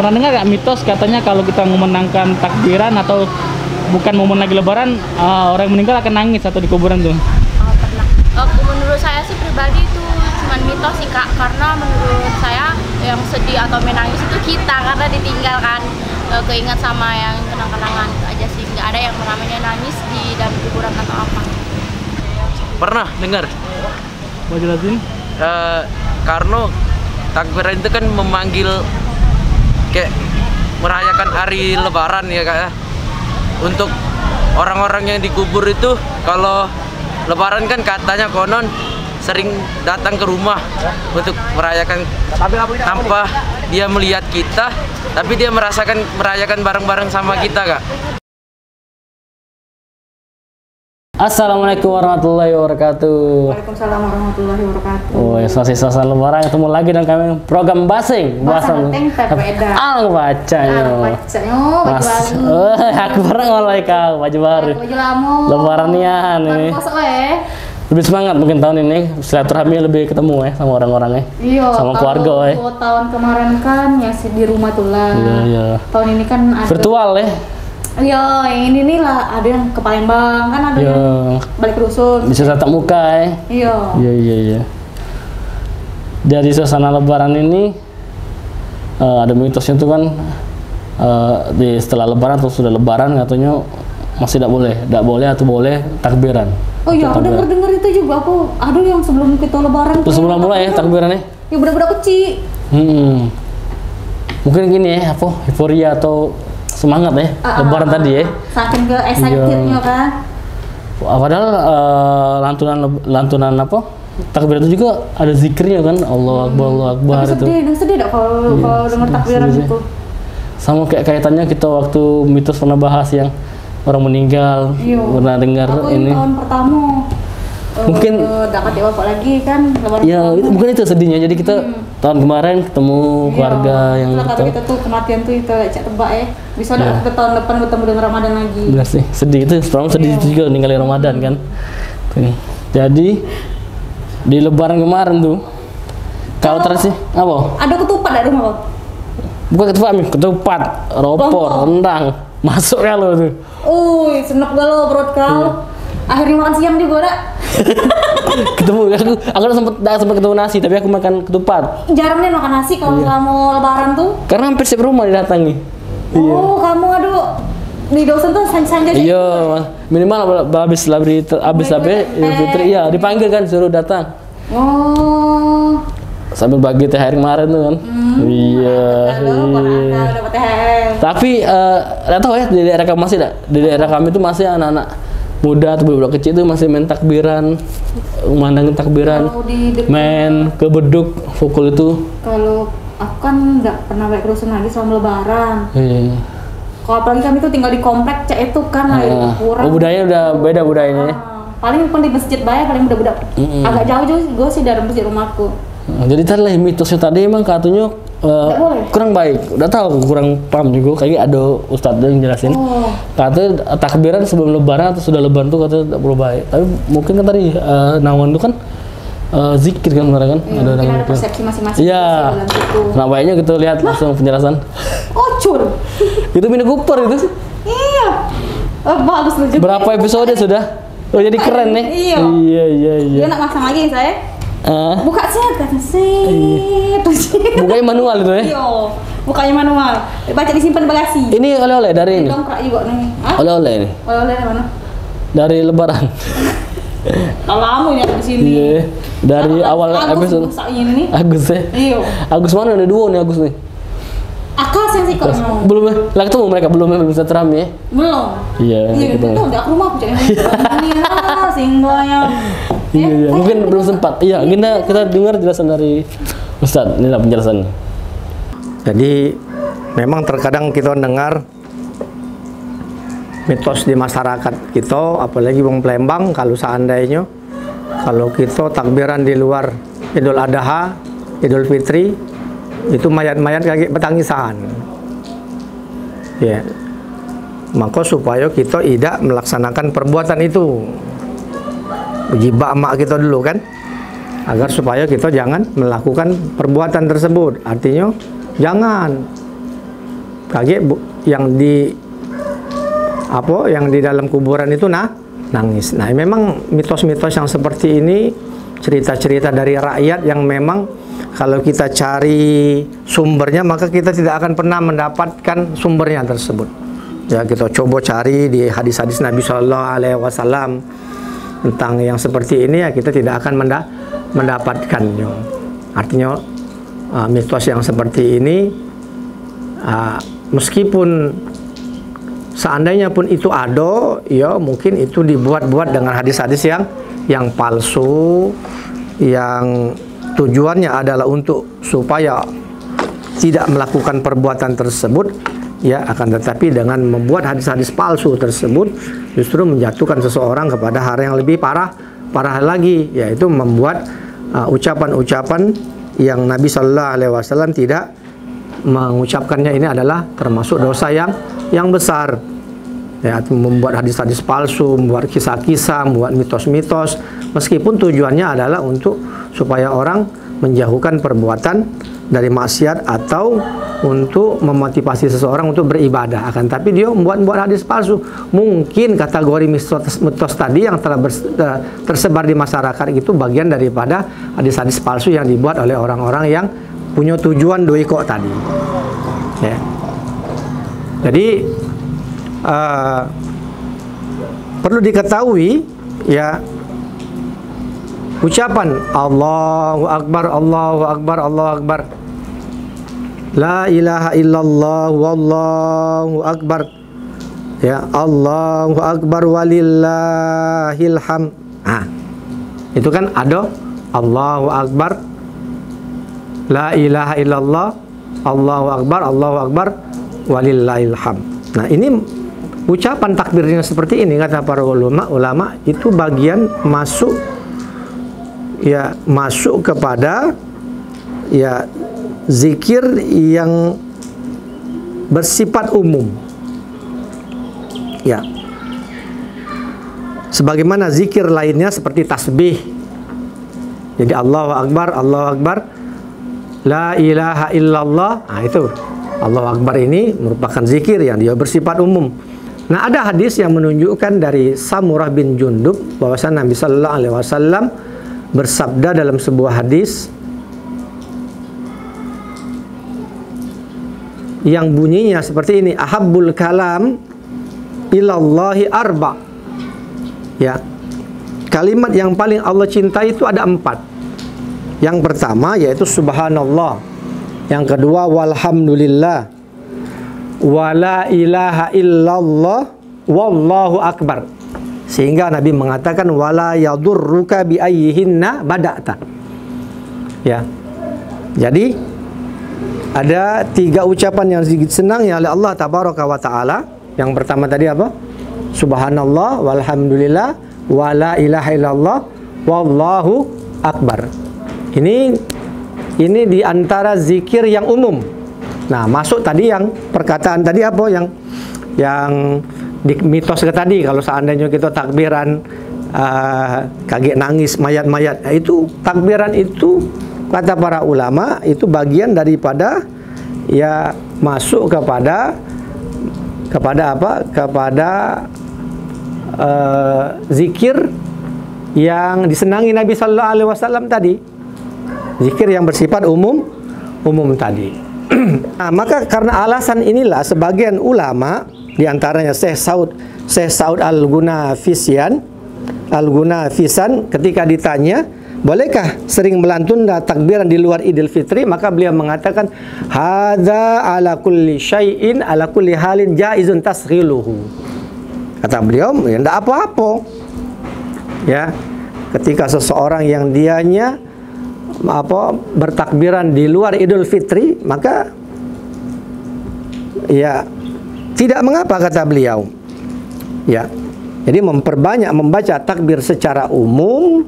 Pernah dengar nggak mitos katanya kalau kita memenangkan takbiran atau bukan momen lagi lebaran, orang yang meninggal akan nangis atau di kuburan tuh? Oh, pernah. Menurut saya sih pribadi itu cuman mitos sih Kak, karena menurut saya yang sedih atau menangis itu kita karena ditinggalkan, keingat sama yang kenang-kenangan aja sih, nggak ada yang namanya nangis di dalam kuburan atau apa. Pernah dengar? Mau jelasin? Karena takbiran itu kan memanggil kayak merayakan hari lebaran ya Kak ya. Untuk orang-orang yang dikubur itu kalau lebaran kan katanya konon sering datang ke rumah untuk merayakan tanpa dia melihat kita, tapi dia merayakan bareng-bareng sama kita Kak. Assalamualaikum warahmatullahi wabarakatuh. Waalaikumsalam warahmatullahi wabarakatuh. Oh, masih suasana lebaran, ketemu lagi dengan kami program basing. Bahasan beda. Bacanya. Mas, aku pernah ngoleh kau baju baru. Baju lama. Lebaranian ini. Lebih semangat mungkin tahun ini, silaturahmi lebih ketemu ya sama orang-orangnya. Iya. Sama keluarga ya. Tahun kemarin kan ya di rumah tuh lah. Iya. Tahun ini kan ada virtual ya. Iya, yang ini nih lah, ada yang ke Palembang kan, ada yang balik ke rusun. Bisa tatap muka ya. Iya. Dari suasana lebaran ini ada mitosnya tuh kan, setelah lebaran atau sudah lebaran katanya masih tidak boleh atau boleh takbiran. Oh iya, aku dengar itu juga, aku ada yang sebelum kita lebaran. Terus sebelum mulai ya takbirannya? Ya budak-budak kecil. Mungkin gini ya, apa euforia atau semangat ya lebaran tadi ya. Saking ke excitednya kan. Padahal lantunan apa? Takbir itu juga ada zikirnya kan, Allah Akbar itu. Sedih kalau dengar takbiran itu. Sama kayak kaitannya kita waktu mitos pernah bahas yang orang meninggal, pernah dengar ini. Tahun pertama. Mungkin dapat bapak lagi kan lebaran. Ya, mungkin itu sedihnya. Jadi kita tahun kemarin ketemu keluarga yang kata kita tuh kematian tuh itu cek tebak ya. Bisa kita tahun depan ketemu dengan Ramadan lagi. Benar sih, sedih itu. Sekarang sedih juga ninggalin Ramadan kan. Jadi di lebaran kemarin tuh kalau terus sih apa? Ada ketupat dari rumah Bang? Bukan ketupat, ropor, rendang. Masuk kalau tuh. Senep galau perut kau. Akhirnya makan siang juga ada. Ketemu aku udah sempat ketemu nasi, tapi aku makan ketupat. Jarang nih makan nasi kalau kamu lebaran tuh. Karena hampir setiap rumah didatangi. Kamu aduh di dosen tuh sanja. Iya, minimal habis Fitri ya dipanggil kan, suruh datang. Sambil bagi THR kemarin tuh kan. Iya. Tapi nggak tahu ya di daerah kami masih tidak. Di daerah kami itu masih anak-anak muda atau budak kecil itu masih main takbiran, memandangin takbiran, main ke beduk, pukul itu. Kalau aku kan nggak pernah balik rusun lagi selama lebaran. Kalau apalagi kami tuh tinggal di komplek cek itu kan kurang. Budayanya udah beda budayanya. Paling di masjid bayar paling budak-budak. Agak jauh gue sih dari masjid rumahku. Jadi tadi lah mitosnya tadi emang katanya kurang baik. Udah tahu kurang paham juga, kayak ada ustadz yang jelasin. Katanya takbiran sebelum lebaran atau sudah lebaran tuh katanya tidak perlu baik. Tapi mungkin kan tadi nawan itu kan zikir kan sebenarnya kan. Ada persepsi masing-masing. Iya. Nah baiknya kita lihat langsung penjelasan. Cur. Itu Mini Cooper itu. Iya. Bagus lu juga. Berapa episode sudah? Jadi keren nih. Iya. Dia nak masang lagi saya. Buka kata bukanya manual itu ya? Iya, bukanya manual. Baca disimpan di bagasi. Ini oleh-oleh dari ini? Dongkrak juga nih. Oleh-oleh ini? Oleh-oleh dari mana? Dari lebaran. Kalau lama ini ada di sini. Iya. Dari awal episode. Agus ya? Iya. Agus mana? Ada dua nih Agus nih. Akas yang sih kok. Belum ya? Lah ketemu mereka belum bisa terami ya? Belum. Iya. Itu udah ke rumah aku cek. Ini lah singgahnya. Iya. Mungkin belum sempat. Iya, kita dengar jelasan dari Ustadz. Inilah penjelasannya. Jadi memang terkadang kita dengar mitos di masyarakat kita, apalagi wong Palembang, kalau seandainya kalau kita takbiran di luar Idul Adha, Idul Fitri, itu mayat-mayat kayak petangisan. Ya. Maka supaya kita tidak melaksanakan perbuatan itu. Jibak emak kita dulu kan, agar supaya kita jangan melakukan perbuatan tersebut. Artinya jangan kaget yang di dalam kuburan itu nangis. Nah, memang mitos-mitos yang seperti ini, cerita-cerita dari rakyat yang memang kalau kita cari sumbernya maka kita tidak akan pernah mendapatkan sumbernya tersebut. Ya, kita coba cari di hadis-hadis Nabi Shallallahu Alaihi Wasallam tentang yang seperti ini, ya kita tidak akan mendapatkannya. Artinya mitos yang seperti ini, meskipun seandainya pun itu ada, ya mungkin itu dibuat-buat dengan hadis-hadis yang palsu, yang tujuannya adalah untuk supaya tidak melakukan perbuatan tersebut, ya. Akan tetapi dengan membuat hadis-hadis palsu tersebut justru menjatuhkan seseorang kepada hal yang lebih parah lagi, yaitu membuat ucapan-ucapan yang Nabi Shallallahu Alaihi Wasallam tidak mengucapkannya. Ini adalah termasuk dosa yang besar, ya. Membuat hadis-hadis palsu, membuat kisah-kisah, membuat mitos-mitos, meskipun tujuannya adalah untuk supaya orang menjauhkan perbuatan dari maksiat atau untuk memotivasi seseorang untuk beribadah. Akan tapi dia membuat hadis palsu. Mungkin kategori mitos tadi yang telah tersebar di masyarakat itu bagian daripada hadis-hadis palsu yang dibuat oleh orang-orang yang punya tujuan doiko tadi, ya. Jadi perlu diketahui, ya, ucapan Allahu Akbar, Allahu Akbar, Allahu Akbar, La ilaha illallah, wallahu akbar, ya, Allahu akbar walillahil hamd. Itu kan ada Allahu akbar, La ilaha illallah, Allahu akbar, walillahil hamd. Nah, ini ucapan takbirnya seperti ini, kata para ulama itu bagian masuk, ya, masuk kepada, ya, zikir yang bersifat umum, ya. Sebagaimana zikir lainnya seperti tasbih. Jadi Allahu akbar, Allahu akbar, La ilaha illallah. Nah, itu Allahu akbar ini merupakan zikir yang dia bersifat umum. Nah, ada hadis yang menunjukkan dari Samurah bin Jundub bahwasanya Nabi Sallallahu Alaihi Wasallam bersabda dalam sebuah hadis yang bunyinya seperti ini, ahabbul kalam ilallahi arba, ya. Kalimat yang paling Allah cintai itu ada 4. Yang pertama yaitu subhanallah, yang kedua walhamdulillah, wala ilaha illallah, wallahu akbar. Sehingga Nabi mengatakan wala yadurruka bi ayyihinna bada'ta, ya. Jadi ada 3 ucapan yang senang ya oleh Allah tabaraka wa taala. Yang pertama tadi apa? Subhanallah, walhamdulillah, wala ilaha illallah, wallahu akbar. Ini di antara zikir yang umum. Nah, masuk tadi yang perkataan tadi apa yang di mitos tadi, kalau seandainya kita takbiran kaget nangis mayat-mayat, nah, itu takbiran itu kata para ulama itu bagian daripada, ya, masuk kepada apa? Kepada zikir yang disenangi Nabi Sallallahu Alaihi Wasallam tadi, zikir yang bersifat umum tadi. Nah, maka karena alasan inilah sebagian ulama, diantaranya Syekh Saud Al-Gunafisan, ketika ditanya bolehkah sering melantun takbiran di luar Idul Fitri, maka beliau mengatakan hadza ala kulli syai'in ala kulli halin jaizun tasghiluhu. Kata beliau, ya enggak apa-apa, ya, ketika seseorang yang dianya bertakbiran di luar Idul Fitri, maka ya tidak mengapa, kata beliau, ya. Jadi memperbanyak membaca takbir secara umum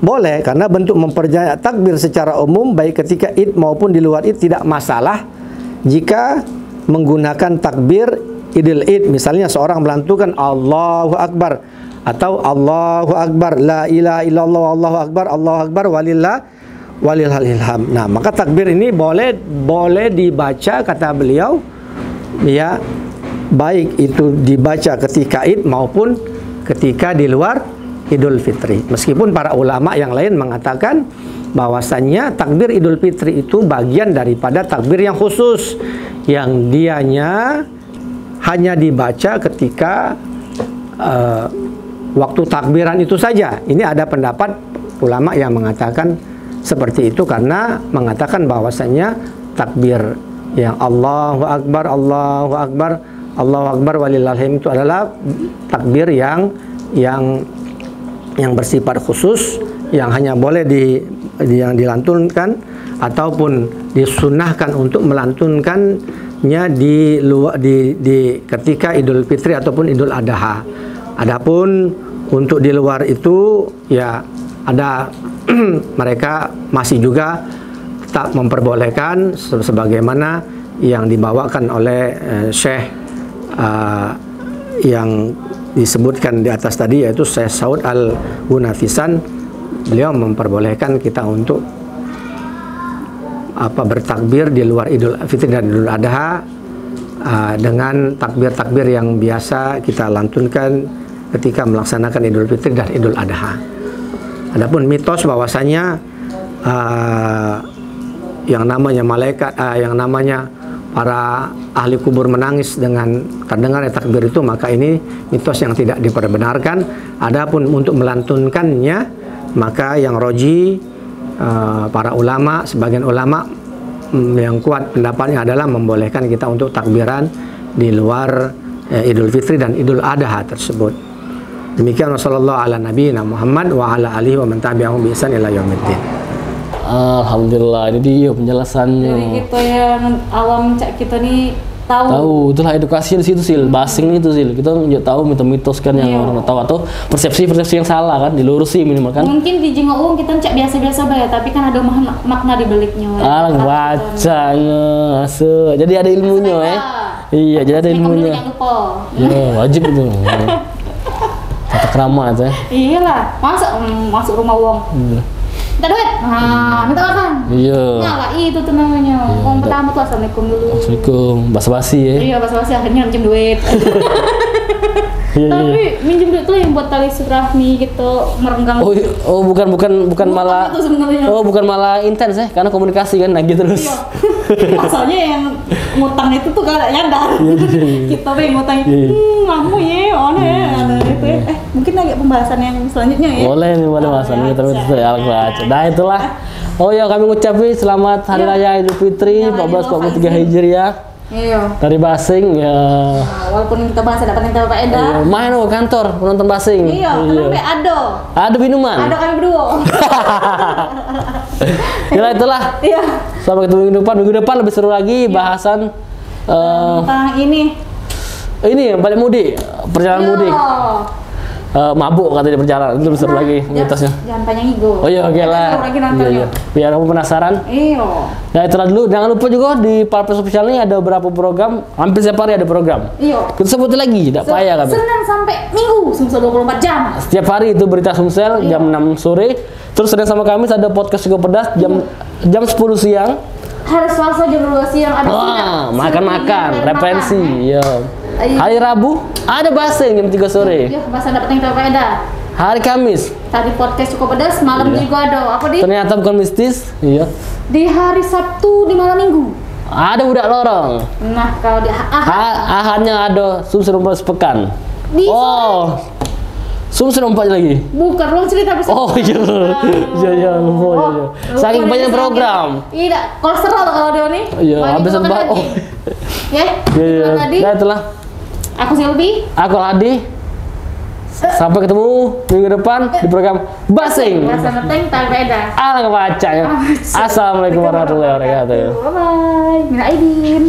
boleh, karena bentuk memperbanyak takbir secara umum baik ketika Id maupun di luar Id tidak masalah jika menggunakan takbir Idul Id. Misalnya seorang melantunkan Allahu Akbar atau Allahu Akbar, La ilaha illallah, Allahu Akbar, walillahil hamd. Nah, maka takbir ini boleh dibaca, kata beliau, ya, baik itu dibaca ketika Id maupun ketika di luar Idul Fitri. Meskipun para ulama yang lain mengatakan bahwasannya takbir Idul Fitri itu bagian daripada takbir yang khusus, yang dianya hanya dibaca ketika waktu takbiran itu saja. Ini ada pendapat ulama yang mengatakan seperti itu, karena mengatakan bahwasannya takbir yang Allahu Akbar, Allahu Akbar, Allahu Akbar walillahilhamd itu adalah takbir yang bersifat khusus, yang hanya boleh yang dilantunkan ataupun disunahkan untuk melantunkannya di ketika Idul Fitri ataupun Idul Adha. Adapun untuk di luar itu ya ada mereka masih juga tak memperbolehkan, sebagaimana yang dibawakan oleh Syekh yang disebutkan di atas tadi, yaitu Syekh Saud Al-Hunafisan. Beliau memperbolehkan kita untuk bertakbir di luar Idul Fitri dan Idul Adha dengan takbir-takbir yang biasa kita lantunkan ketika melaksanakan Idul Fitri dan Idul Adha. Adapun mitos bahwasanya yang namanya malaikat, yang namanya para ahli kubur menangis dengan terdengar takbir itu, maka ini mitos yang tidak diperbenarkan. Adapun untuk melantunkannya, maka yang roji para ulama, sebagian ulama yang kuat pendapatnya adalah membolehkan kita untuk takbiran di luar Idul Fitri dan Idul Adha tersebut. Demikian, wassallallahu ala nabiyina Muhammad wa ala alihi wa man tabi'ahum bi ihsan ila yaumiddin. Alhamdulillah, ini dia penjelasannya. Jadi kita yang awam kita nih tahu. Itulah edukasi di situ Sil, basing itu Sil. Kita nggak tahu mitos-mitos kan yang orang tahu, atau persepsi-persepsi yang salah kan dilurusi minimal kan. Mungkin di Jinggo kita cek biasa-biasa bae, tapi kan ada makna di baliknya. Bacanya, jadi ada ilmunya Iya, jadi ada ilmunya. Ya, wajib itu. Tata krama aja. Iyalah, masuk rumah wong. Minta duit, minta makan. Iya. Nyala itu tuh namanya. Orang pertama tuh assalamualaikum dulu. Assalamualaikum, basa-basi ya. Iya, basa-basi, akhirnya minjem duit. Tapi minjem duit tuh yang buat tali silaturahmi gitu, merenggang. Bukan malah. Bukan malah intens ya, karena komunikasi kan lagi terus. Iya. Masalahnya yang ngutang itu tuh gak nyadar. Kita pengen ngutang, ngamu ya, itu ya. Mungkin lagi pembahasan yang selanjutnya ya. Boleh nih, boleh pembahasan kita itu baca. Nah itulah. Oh ya, kami ngucapin selamat Hari Raya Idul Fitri 1443 Hijriah. Iya. Dari Basing ya. Walaupun kita bahas dapat Pak Eda. Main kantor menonton Basing. Iya, kenapa ada? Ada minuman. Ada kami berdua. Itulah. Iya. Sampai ketemu minggu depan lebih seru lagi bahasan tentang ini. Ini balik mudik, perjalanan mudik. Mabuk katanya di perjalanan, itu lebih seru lagi mitosnya. Jangan panjang ego. Oh iya, oke lah. Iya. Biar kamu penasaran. Iya. Nah itulah dulu, jangan lupa juga di Parpes Official ini ada beberapa program, hampir setiap hari ada program. Iya. Kita sebutin lagi, tidak payah kan. Senin sampai Minggu, Sumsel 24 jam. Setiap hari itu berita Sumsel jam 6 sore. Terus Senin sama Kamis ada podcast Cukup Pedas jam 10 siang. Hari Selasa jam 2 siang ada makan-makan, referensi. Iya. Hari Rabu ada Basing jam 3 sore. Iya, bahasa dapat yang Eda. Hari Kamis tadi podcast Cukup Pedas, malam juga ada. Apa di? Ternyata bukan mistis. Iya. Di hari Sabtu di malam Minggu ada Budak Lorong. Nah, kalau di Ahadnya ada Sumsel 4 sepekan. Sumsel 4 lagi. Bukan, ruang cerita bersama. Oh iya. Iya, lupa. Saking banyak program. Iya, kolesterol kalau dia nih. Iya, habis sebab. Ya. Iya. Nah, itulah. Aku Silvi. Aku Adi. Sampai ketemu minggu depan di program Basing. Bahasa Neteng Tanpa Eda. Ala kebaca ya. Assalamualaikum warahmatullahi wabarakatuh. Bye bye. Mina Aidin.